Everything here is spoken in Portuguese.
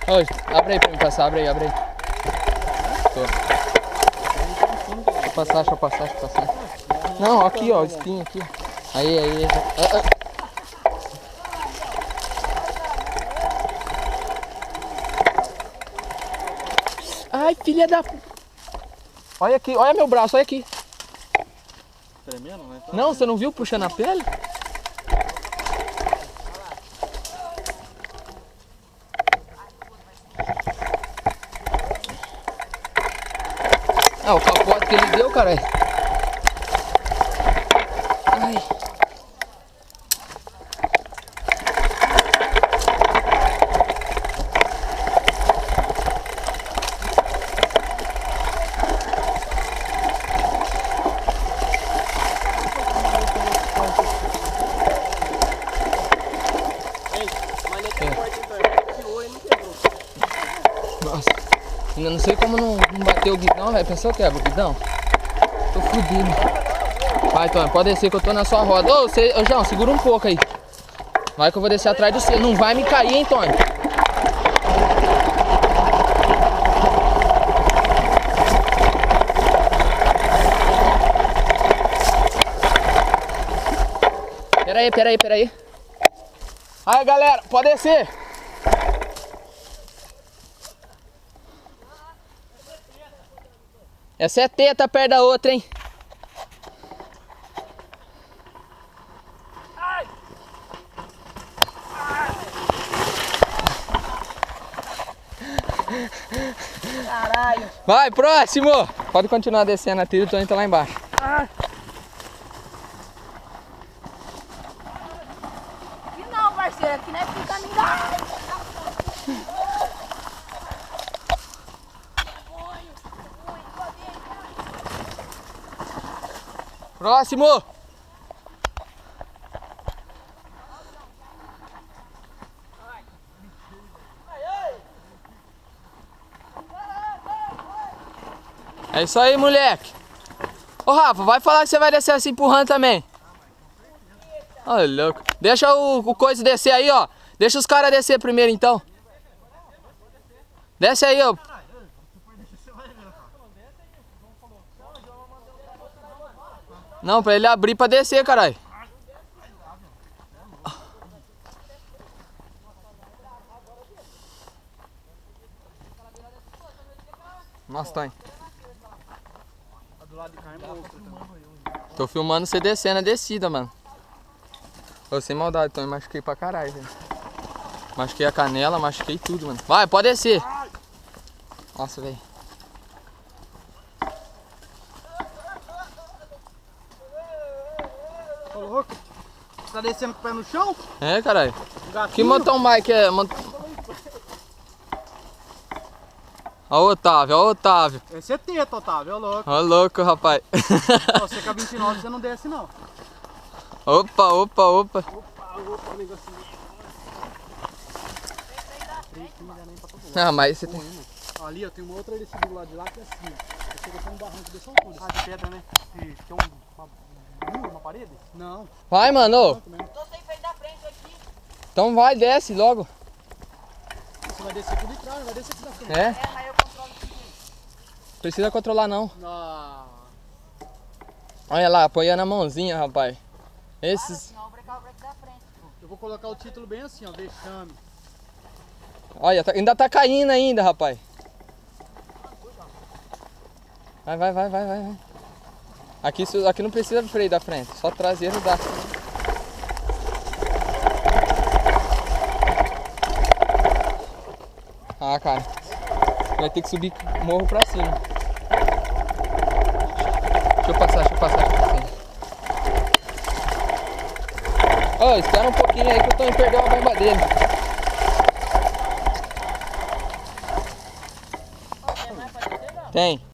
Ô, abre aí pra mim passar, abre aí. Tô. Deixa eu passar. Não, aqui ó, o espinho aqui. Aí. Ai, filha da... Olha aqui, olha meu braço, olha aqui. Tremendo, né? Não, você não viu puxando a pele? Ah, o capote que ele deu, caralho. Ai. Nossa, ainda não sei como não bateu o guidão, velho. Pensou que quebra o guidão? Tô fudido. Vai, Tony, pode descer que eu tô na sua roda. Ô, João, segura um pouco aí. Vai que eu vou descer atrás de você. Não vai me cair, hein, Tony? Pera aí. Aí, galera, pode descer. Essa é teta perto da outra, hein? Caralho. Vai, próximo! Pode continuar descendo a trilha, o Tony tá lá embaixo. Aqui não, parceiro. Aqui não é pro caminho da... Próximo! É isso aí, moleque. Ô, Rafa, vai falar que você vai descer assim empurrando também. Olha, louco. Deixa o coisa descer aí, ó. Deixa os caras descer primeiro, então. Desce aí, ó. Não, pra ele abrir pra descer, caralho. Nossa, Tony. Tô filmando você descendo a descida, mano. Ô, sem maldade, Tony, machuquei pra caralho, velho. Machuquei a canela, machuquei tudo, mano. Vai, pode descer. Nossa, velho. Ô, louco. Você tá descendo com o pé no chão? É, caralho. Gatinho. Que mountain bike é? Ó o Otávio. Esse é teta, Otávio, ô louco. Ó louco, rapaz. Você com a 29 você não desce, não. Opa. Opa, o negocinho. Ah, mas você tem... Ali, ó, tem uma outra descida do lado de lá que é assim, ó. Você chega pra um barranco dessa altura. Ah, de pedra, né? Tem uma parede? Não. Vai, mano. Ô. Tô sem freio da frente aqui. Então vai, desce logo. Você vai descer tudo de trás, vai descer aqui da frente. É? Mas eu controlo o seguinte. Precisa controlar não. Ah. Olha lá, apoiando a mãozinha, rapaz. Esses... Senão eu vou brecar o break da frente. Eu vou colocar o título bem assim, ó, vexame. Olha, ainda tá caindo ainda, rapaz. Vai. Aqui não precisa de freio da frente, só traseiro dá. Ah, cara. Vai ter que subir o morro pra cima. Deixa eu passar. Ô, espera um pouquinho aí que eu tô em perder uma bomba dele. Tem.